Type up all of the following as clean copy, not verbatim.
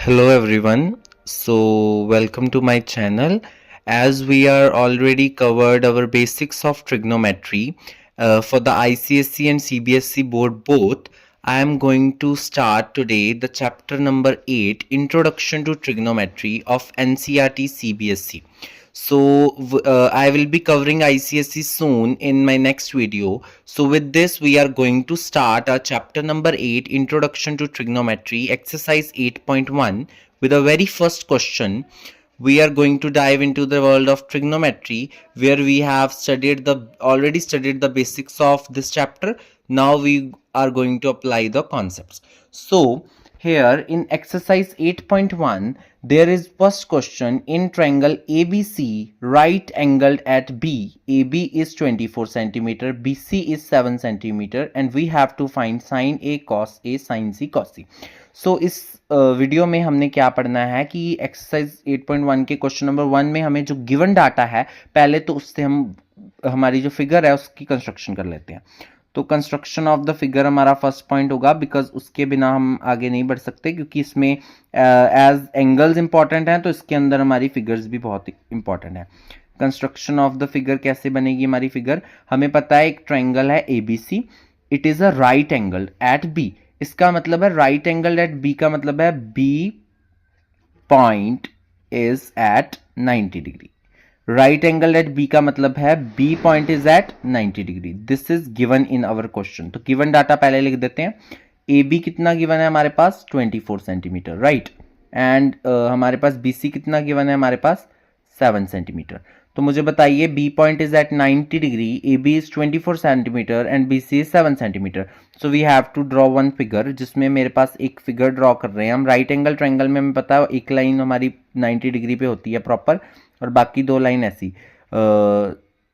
Hello everyone. So welcome to my channel. As we are already covered our basics of trigonometry for the ICSE and CBSE board both, I am going to start today the chapter number 8, Introduction to Trigonometry of NCERT CBSE. So I will be covering ICSE soon in my next video. So with this we are going to start our chapter number 8, Introduction to Trigonometry, exercise 8.1, with the very first question. We are going to dive into the world of trigonometry, where we have already studied the basics of this chapter. Now we are going to apply the concepts. So here in exercise 8.1, there is first question. In triangle ABC, right angled at B, AB is 24 centimeter, BC is 7 centimeter, and we have to find sin A cos A sin C cos C. सो इस video में हमने क्या पढ़ना है कि exercise 8.1 के question number 1 में हमें जो गिवन डाटा है, पहले तो उससे हम हमारी जो फिगर है उसकी कंस्ट्रक्शन कर लेते हैं. तो कंस्ट्रक्शन ऑफ द फिगर हमारा फर्स्ट पॉइंट होगा, बिकॉज उसके बिना हम आगे नहीं बढ़ सकते, क्योंकि इसमें एज एंगल्स इंपॉर्टेंट हैं तो इसके अंदर हमारी फिगर्स भी बहुत इंपॉर्टेंट है. कंस्ट्रक्शन ऑफ द फिगर कैसे बनेगी हमारी फिगर, हमें पता है एक ट्राइंगल है ABC, it is a right angle at B. इसका मतलब है राइट एंगल एट B का मतलब है B point is at 90 degree. Right angle at B का मतलब है B point is at 90 degree. This is given in our question. तो गिवन डाटा पहले लिख देते हैं. AB कितना गिवन है हमारे पास 24 सेंटीमीटर, राइट. एंड हमारे पास BC कितना गिवन है हमारे पास 7 सेंटीमीटर. तो मुझे बताइए B point is at 90 degree, AB is 24 centimetre and BC is 7 centimetre. So we have to draw one figure, जिसमें मेरे पास एक फिगर ड्रॉ कर रहे हैं हम. राइट एंगल ट्रायंगल में हमें पता है एक लाइन हमारी 90 डिग्री पे होती है प्रॉपर, और बाकी दो लाइन ऐसी.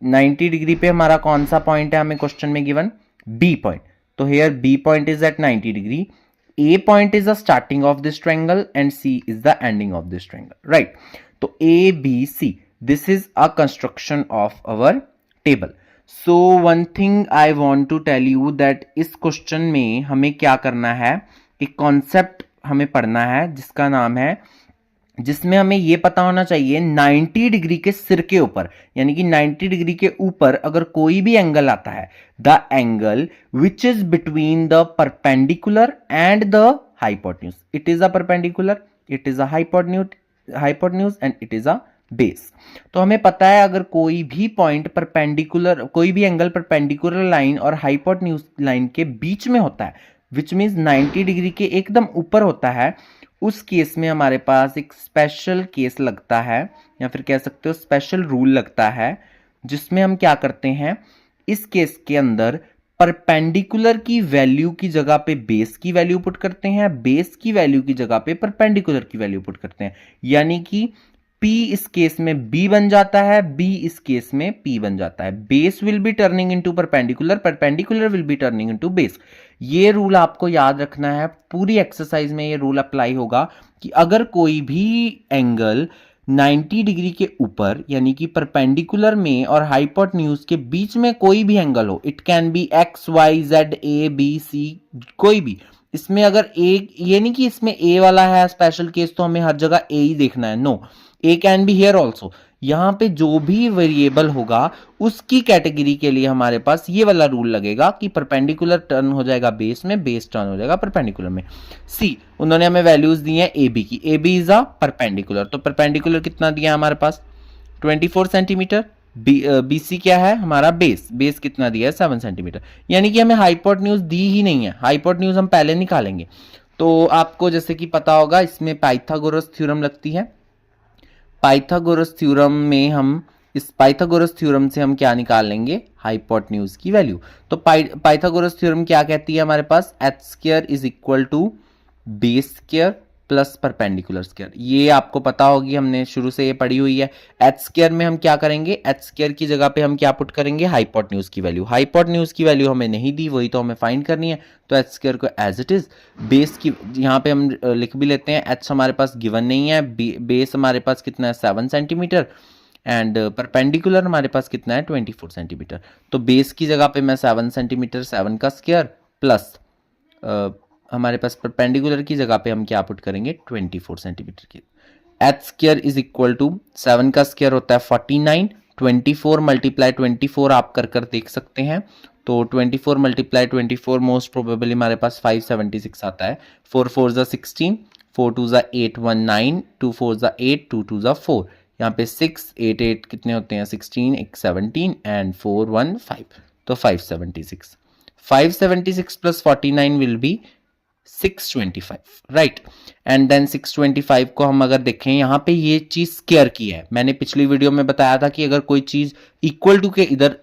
90 डिग्री पे हमारा कौन सा पॉइंट है हमें क्वेश्चन में गिवन, B पॉइंट. तो here B point is at 90 degree, A point is the starting of this triangle and C is the ending of this triangle, right. तो ABC, this is a construction of our table. So one thing I want to tell you that इस question में हमें क्या करना है, एक concept हमें पढ़ना है जिसका नाम है, जिसमें हमें यह पता होना चाहिए 90 डिग्री के सिर के ऊपर, यानी कि 90 डिग्री के ऊपर अगर कोई भी एंगल आता है, the angle which is between the perpendicular and the hypotenuse. It is a perpendicular, it is a hypotenuse and it is a base. तो हमें पता है अगर कोई भी पॉइंट परपेंडिकुलर, कोई भी एंगल परपेंडिकुलर लाइन और हाइपोटेन्यूज लाइन के बीच में होता है, विच मीन्स 90 डिग्री के एकदम ऊपर होता है, उस केस में हमारे पास एक स्पेशल केस लगता है, या फिर कह सकते हो स्पेशल रूल लगता है, जिसमें हम क्या करते हैं, इस केस के अंदर परपेंडिकुलर की वैल्यू की जगह पे बेस की वैल्यू पुट करते हैं, बेस की वैल्यू की जगह पे परपेंडिकुलर की वैल्यू पुट करते हैं. यानी कि P इस केस में B बन जाता है, B इस केस में P बन जाता है. Base will be turning into perpendicular, perpendicular will be turning into base. ये रूल आपको याद रखना है. पूरी एक्सरसाइज में ये रूल अप्लाई होगा कि अगर कोई भी एंगल 90 डिग्री के ऊपर, यानी कि परपेंडिकुलर में और हाइपोटेन्यूज के बीच में कोई भी एंगल हो, it can be X Y Z A B C, कोई भी. इसमें अगर एक, ये नहीं कि इसमें ए वाला है स्पेशल केस तो हमें हर जगह ए ही देखना है, no, A can be here also. यहां पे जो भी वेरिएबल होगा उसकी कैटेगरी के लिए हमारे पास ये वाला रूल लगेगा कि परपेंडिकुलर टर्न हो जाएगा बेस में, बेस टर्न हो जाएगा परपेंडिकुलर में. सी, उन्होंने हमें वैल्यूज दी हैं ए बी की. A B is a perpendicular, तो परपेंडिकुलर कितना दिया है हमारे पास 24 सेंटीमीटर. बी सी क्या है हमारा बेस, बेस कितना दिया है 7 सेंटीमीटर. यानी कि हमें हाइपोटेन्यूज दी ही नहीं है, हाइपोटेन्यूज हम पहले निकालेंगे. तो आपको जैसे कि पता होगा इसमें पाइथागोरस थ्योरम लगती है. पाइथागोरस थ्योरम में हम, इस पाइथागोरस थ्योरम से हम क्या निकाल लेंगे, हाइपोटेन्यूज की वैल्यू. तो पाइथागोरस थ्योरम क्या कहती है हमारे पास, H square is equal to base square plus perpendicular square. ये आपको पता होगी, हमने शुरू से ये पढ़ी हुई है. एच स्क्वायर में हम क्या करेंगे, एच स्क्वायर की जगह पे हम क्या पुट करेंगे, हाइपोटेन्यूज की वैल्यू. हाइपोटेन्यूज की वैल्यू हमें नहीं दी, वही तो हमें फाइंड करनी है. तो एच स्क्वायर को एज इट इज, बेस की यहाँ पे हम लिख भी लेते हैं. एच हमारे पास गिवन नहीं है, बेस हमारे पास कितना है 7 सेंटीमीटर, एंड परपेंडिकुलर हमारे पास कितना है 24 सेंटीमीटर. तो बेस की जगह पे मैं 7 सेंटीमीटर 7 का स्क्वायर प्लस हमारे पास परपेंडिकुलर की जगह पे हम क्या पुट करेंगे 24 सेंटीमीटर की। H square is equal to 7 का स्क्वायर होता है 49, 24 मल्टीप्लाई 24 आप कर देख सकते हैं। तो 24 मल्टीप्लाई 24 मोस्ट प्रोबेबली हमारे पास 576 आता है। 4 4 ज़ा 16, 4 2 ज़ा 8 1 9, 2 4 ज़ा 8, 2 2 ज़ा 4, यहाँ पे 6 8 8 कितने होते हैं 16, एक 17 एंड 4 1 5, तो 576। 576 plus 49 will be 625, right. And then 625 को हम अगर देखें, यहाँ पे ये चीज स्क्वायर की है। मैंने पिछली वीडियो में बताया था कि अगर कोई चीज इक्वल टू के इधर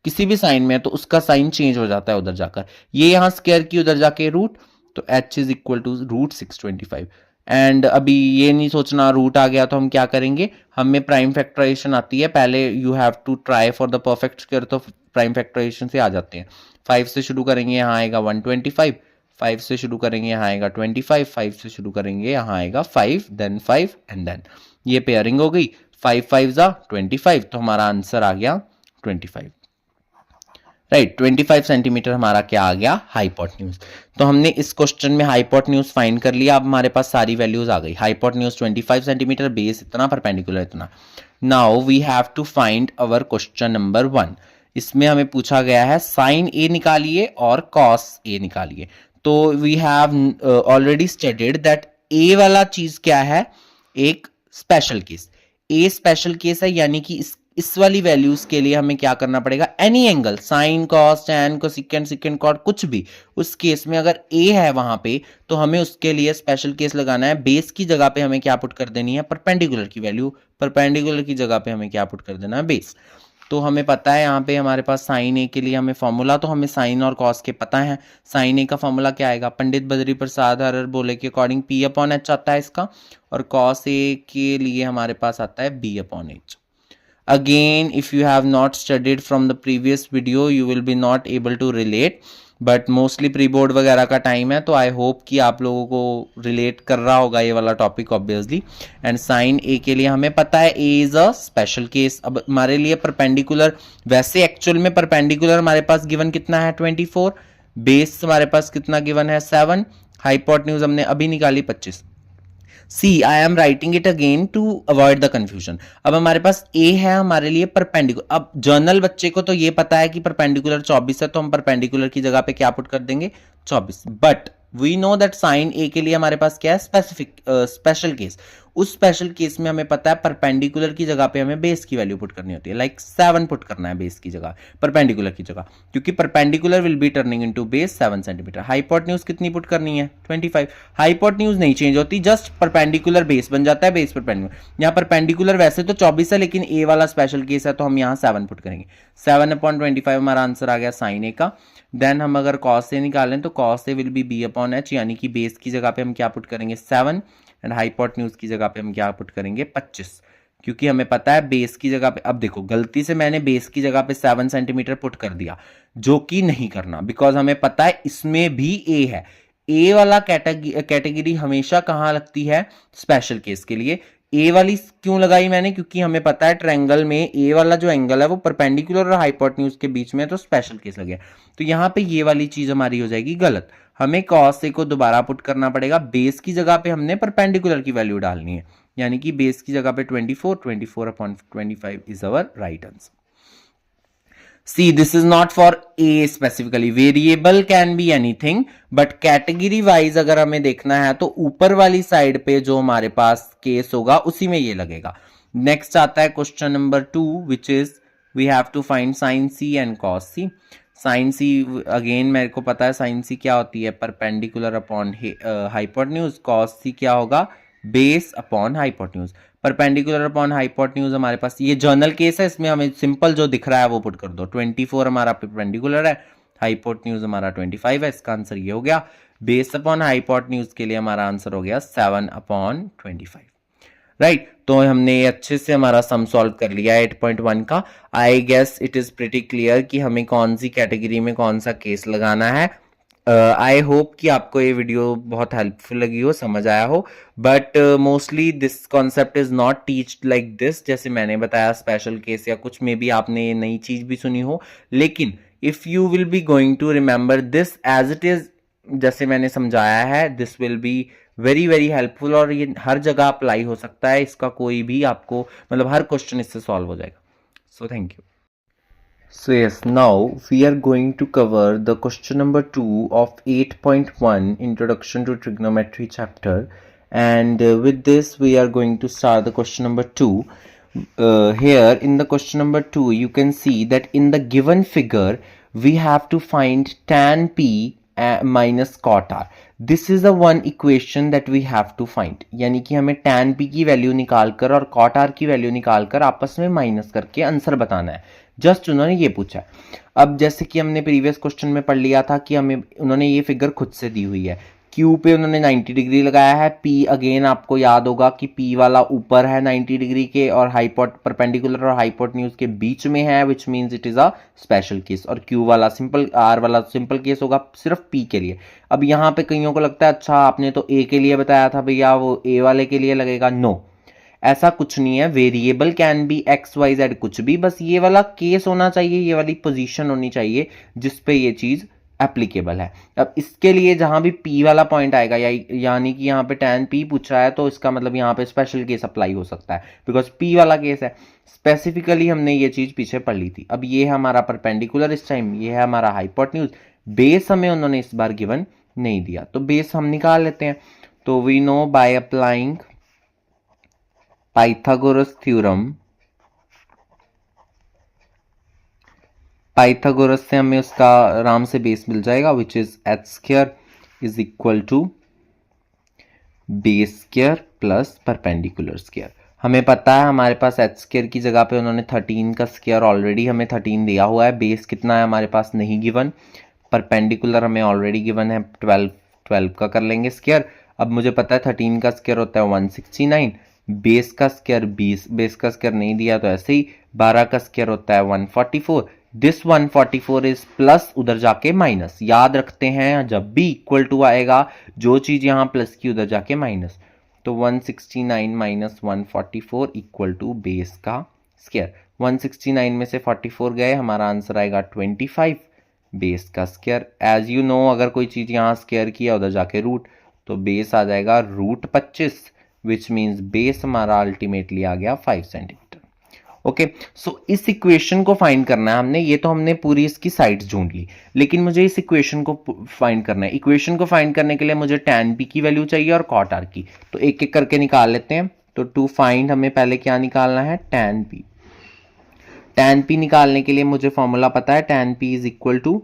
किसी भी साइन में है तो उसका साइन चेंज हो जाता है उधर जाकर। ये यहाँ स्क्वायर की उधर जाके रूट, तो h is equal to root 625। And अभी ये नहीं सोचना रूट आ गया तो हम क्या करेंगे, हमें प्राइम फैक्टराइजेशन आती है, पहले you have to try for the perfect square, तो प्राइम फैक्टराइजेशन से आ जाते हैं। 5 से शुरू करेंगे, यहाँ आएगा 125, 5 से शुरू करेंगे, यहाँ आएगा 25, 5 से शुरू करेंगे, यहाँ आएगा 5, देन 5 एंड देन ये पेयरिंग हो गई। 5 5 ज़ा 25, तो हमारा आंसर आ गया 25, राइट। 25 सेंटीमीटर हमारा क्या आ गया, हाइपोटेन्यूज। तो हमने इस क्वेश्चन में हाइपोटेन्यूज फाइंड कर लिया। अब हमारे पास सारी वैल्यूज आ गई। हाइपोटेन्यूज 25 सेंटीमीटर, बेस इतना, परपेंडिकुलर इतना। Now we have to find our question number 1। इसमें हमें पूछा गया है साइन ए निकालिए और कॉस ए निकालिए। तो we have already studied that A वाला चीज क्या है, एक special case. A special case है, यानी कि इस वाली वैल्यूज के लिए हमें क्या करना पड़ेगा, any angle, sine cos tan cosecant secant cot कुछ भी, उस केस में अगर ए है वहां पे तो हमें उसके लिए स्पेशल केस लगाना है। बेस की जगह पे हमें क्या पुट कर देनी है, परपेंडिकुलर की वैल्यू, परपेंडिकुलर की जगह पे हमें क्या पुट कर देना है, बेस। तो हमें पता है यहाँ पे हमारे पास साइन ए के लिए हमें फॉर्मूला, तो हमें साइन और कॉस के पता है। साइन ए का फॉर्मूला क्या आएगा, पंडित बद्री प्रसाद हरर बोले के अकॉर्डिंग पी अपॉन एच आता है इसका, और कॉस ए के लिए हमारे पास आता है B upon H. Again, if you have not studied from the previous video, you will be not able to relate, but mostly pre board वगैरह का टाइम है, तो आई होप कि आप लोगों को रिलेट कर रहा होगा ये वाला topic obviously. And sign A के लिए हमें पता है ए इज अ स्पेशल केस। अब हमारे लिए परपेंडिकुलर, वैसे एक्चुअल में परपेंडिकुलर हमारे पास गिवन कितना है 24, बेस हमारे पास कितना गिवन है 7, हाइपोटेन्यूज हमने अभी निकाली 25। See I am writing it again to avoid the confusion. अब हमारे पास ए है हमारे लिए परपेंडिकुलर। अब जर्नल बच्चे को तो ये पता है कि परपेंडिकुलर 24 है, तो हम परपेंडिकुलर की जगह पे क्या पुट कर देंगे 24। But we know that sine A के लिए हमारे पास क्या है, स्पेसिफिक स्पेशल केस। उस स्पेशल केस में हमें पता है परपेंडिकुलर की जगह पे हमें बेस की वैल्यू पुट करनी होती है, लाइक 7 पुट करना है बेस की जगह, परपेंडिकुलर की जगह, क्योंकि perpendicular will be turning into base 7 centimetre. Hypotenuse कितनी पुट करनी है 25। हाइपोटेन्यूज नहीं चेंज होती, जस्ट परपेंडिकुलर बेस बन जाता है, बेस परपेंडिकुलर। यहाँ परपेंडिकुलर वैसे तो 24 है, लेकिन ए वाला स्पेशल केस है, तो हम यहाँ 7 पुट करेंगे। 7/25 हमारा आंसर आ गया साइन ए का। देन हम अगर कॉस ए निकालें तो cos A will be B upon H, यानी कि बेस की जगह पे हम क्या पुट करेंगे 7, एंड हाइपोटेन्यूज की जगह पे हम क्या पुट करेंगे 25, क्योंकि हमें पता है बेस की जगह पे, अब देखो गलती से मैंने बेस की जगह पे 7 सेंटीमीटर पुट कर दिया, जो कि नहीं करना, बिकॉज हमें पता है इसमें भी ए है। ए वाला कैटेगरी हमेशा कहाँ लगती है, स्पेशल केस के लिए। ए वाली क्यों लगाई मैंने, क्योंकि हमें पता है ट्रायंगल में ए वाला जो एंगल है वो परपेंडिकुलर और हाइपोटेन्यूज के बीच में, तो स्पेशल केस लगे। तो यहाँ पे ये वाली चीज हमारी हो जाएगी गलत। हमें कॉस ए को दोबारा पुट करना पड़ेगा, बेस की जगह पे हमने परपेंडिकुलर की वैल्यू डालनी है, यानी कि बेस की जगह पे 24/25 is our right answer. See, this is not for A specifically. Variable can be anything, but category wise अगर हमें देखना है तो ऊपर वाली साइड पे जो हमारे पास केस होगा उसी में ये लगेगा। नेक्स्ट आता है question number 2, which is we have to find sin C and cos C. sin C again मेरे को पता है sin C क्या होती है, perpendicular upon hypotenuse. cos C क्या होगा, base upon hypotenuse. Perpendicular upon hypotenuse हमारे पास ये जर्नल केस है, इसमें हमें सिंपल जो दिख रहा है वो पुट कर दो। 24 हमारा परपेंडिकुलर है, हाइपोटेन्यूज हमारा 25 है, इसका आंसर ये हो गया। बेस अपॉन हाइपोटेन्यूज के लिए हमारा आंसर हो गया 7/25, राइट। तो हमने अच्छे से हमारा सम सॉल्व कर लिया 8.1 का। I guess it is pretty clear कि हमें कौन सी कैटेगरी में कौन सा केस लगाना है। आई होप कि आपको ये वीडियो बहुत हेल्पफुल लगी हो, समझ आया हो, but mostly this concept is not टीच्ड लाइक दिस, जैसे मैंने बताया स्पेशल केस या कुछ में भी आपने नई चीज भी सुनी हो, लेकिन if you will be going to remember this as it is जैसे मैंने समझाया है, this will be very very helpful, और ये हर जगह अप्लाई हो सकता है, इसका कोई भी आपको मतलब हर क्वेश्चन इससे सॉल्व हो जाएगा. So thank you. So yes, now we are going to cover the question number 2 of 8.1 Introduction to Trigonometry chapter, and with this we are going to start the question number 2. Here in the question number 2 you can see that in the given figure we have to find tan p minus cot r. This is the one equation that we have to find, यानी कि हमें tan p की value निकालकर और cot r की value निकालकर आपस में माइनस करके आंसर बताना है. जस्ट उन्होंने ये पूछा है. अब जैसे कि हमने प्रीवियस क्वेश्चन में पढ़ लिया था कि हमें उन्होंने ये फिगर खुद से दी हुई है. Q पे उन्होंने 90 डिग्री लगाया है. P अगेन आपको याद होगा कि P वाला ऊपर है 90 डिग्री के और परपेंडिकुलर और हाइपोटेन्यूज के बीच में है, which means it is a special case. और Q वाला सिंपल, R वाला सिंपल केस होगा सिर्फ P के लिए. अब यहाँ पे कईयों को लगता है अच्छा आपने तो A के लिए बताया था भैया, वो A वाले के लिए लगेगा. नो, ऐसा कुछ नहीं है. Variable can be X Y Z कुछ भी, बस ये वाला केस होना चाहिए, ये वाली पोजीशन होनी चाहिए जिस पे ये चीज एप्लीकेबल है. अब इसके लिए जहां भी P वाला पॉइंट आएगा, यानी कि यहाँ पे tan P पूछा है, तो इसका मतलब यहाँ पे स्पेशल केस अप्लाई हो सकता है बिकॉज P वाला केस है. स्पेसिफिकली हमने ये चीज पीछे पढ़ ली थी. अब ये है हमारा परपेंडिकुलर इस टाइम, ये है हमारा हाइपोटेन्यूज. बेस हमें उन्होंने इस बार गिवन नहीं दिया, तो बेस हम निकाल लेते हैं. तो we know by applying Pythagoras theorem, Pythagoras से हमें उसका आराम से बेस मिल जाएगा, which is H square is equal to base square plus perpendicular square. हमें पता है हमारे पास एच स्क्वायर की जगह पे उन्होंने 13 का स्क्वायर ऑलरेडी हमें 13 दिया हुआ है. बेस कितना है हमारे पास नहीं गिवन. परपेंडिकुलर हमें ऑलरेडी गिवन है 12 का कर लेंगे स्क्वायर. अब मुझे पता है 13 का स्क्वायर होता है 169, बेस का स्क्वायर 20, बेस का स्क्वायर नहीं दिया तो ऐसे ही 12 का स्क्वायर होता है 144. दिस 144 इज प्लस उधर जाके माइनस. याद रखते हैं जब भी इक्वल टू आएगा जो चीज यहां प्लस की उधर जाके माइनस. तो 169 माइनस 144 इक्वल टू बेस का स्क्वायर. 169 में से 44 गए, हमारा आंसर आएगा 25 बेस का स्क्वायर. एज यू नो अगर कोई चीज यहां स्क्वायर किया उधर जाके रूट, तो बेस आ जाएगा रूट 25, विच मीन्स बेस हमारा अल्टीमेटली आ गया 5 सेंटीमीटर. ओके, सो इस इक्वेशन को फाइंड करना है हमने. ये तो हमने पूरी इसकी साइड्स ढूंढ ली, लेकिन मुझे इस इक्वेशन को फाइंड करना है. इक्वेशन को फाइंड करने के लिए मुझे tan p की वैल्यू चाहिए और cot r की, तो एक एक करके निकाल लेते हैं. तो टू फाइंड हमें पहले क्या निकालना है, tan p. tan p निकालने के लिए मुझे फॉर्मूला पता है, tan p is equal to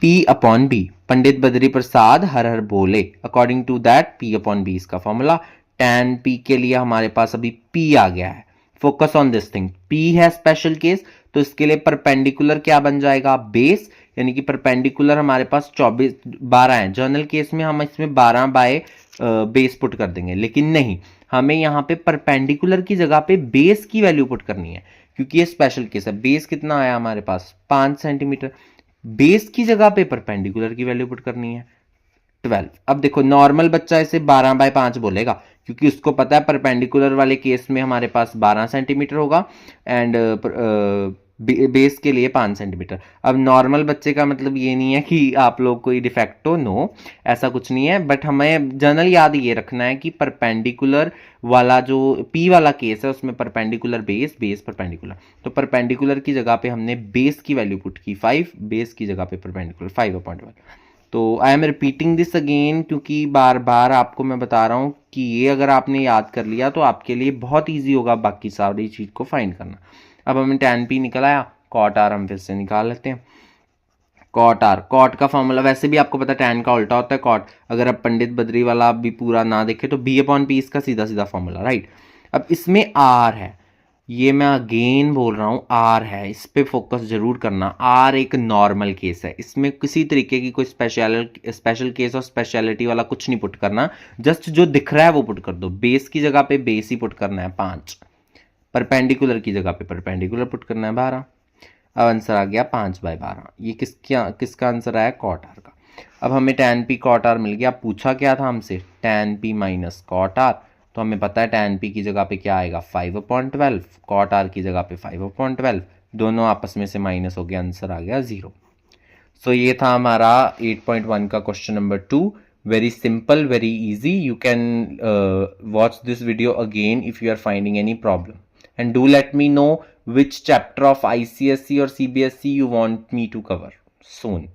P upon B. Pandit Badri Prasad हर हर बोले, according to that P upon B इसका फॉर्मूला. tan P के लिए हमारे पास अभी P आ गया है. Focus on this thing. P है स्पेशल केस, तो इसके लिए परपेंडिकुलर क्या बन जाएगा, बेस. यानी कि परपेंडिकुलर हमारे पास 12 है. जनरल केस में हम इसमें 12 बाय बेस पुट कर देंगे, लेकिन नहीं, हमें यहाँ पे परपेंडिकुलर की जगह पे बेस की वैल्यू पुट करनी है, क्योंकि ये स्पेशल केस है. बेस कितना आया हमारे पास 5 सेंटीमीटर. बेस की जगह पे परपेंडिकुलर की वैल्यू पुट करनी है 12. अब देखो नॉर्मल बच्चा इसे 12 बाय 5 बोलेगा, क्योंकि उसको पता है परपेंडिकुलर वाले केस में हमारे पास 12 सेंटीमीटर होगा एंड बेस के लिए 5 सेंटीमीटर. अब नॉर्मल बच्चे का मतलब ये नहीं है कि आप लोग कोई डिफेक्ट हो, नो ऐसा कुछ नहीं है. बट हमें जनरल याद ये रखना है कि परपेंडिकुलर वाला जो P वाला केस है उसमें परपेंडिकुलर बेस, बेस परपेंडिकुलर. तो परपेंडिकुलर की जगह पे हमने बेस की वैल्यू पुट की 5, बेस की जगह पे परपेंडिकुलर 5/1. तो I am repeating this again, क्योंकि बार बार आपको मैं बता रहा हूँ कि ये अगर आपने याद कर लिया तो आपके लिए बहुत ईजी होगा बाकी सारी चीज़ को फाइंड करना. अब हमें tan p निकल आया, cot r हम फिर से निकाल लेते हैं. cot r, cot का फॉर्मूला वैसे भी आपको पता है tan का उल्टा होता है cot. अगर आप पंडित बद्री वाला भी पूरा ना देखे तो b अपॉन p इसका सीधा सीधा फॉर्मूला, राइट. अब इसमें r है, ये मैं अगेन बोल रहा हूँ R है, इस पे फोकस जरूर करना. R एक नॉर्मल केस है, इसमें किसी तरीके की कोई स्पेशल केस और स्पेशलिटी वाला कुछ नहीं पुट करना. जस्ट जो दिख रहा है वो पुट कर दो. बेस की जगह पे बेस ही पुट करना है 5, परपेंडिकुलर की जगह पे परपेंडिकुलर पुट करना है 12. अब आंसर आ गया 5/12. ये किसका आंसर आया, cot r का. अब हमें tan p cot r मिल गया. पूछा क्या था हमसे, tan p minus cot r, तो हमें पता है tan p की जगह पे क्या आएगा 5/12, cot r की जगह पे 5/12, दोनों आपस में से माइनस हो गया, आंसर आ गया 0. सो ये था हमारा 8.1 का question number 2. Very simple, very easy. You can watch this video again if you are finding any problem. And do let me know which chapter of ICSE or CBSE you want me to cover soon.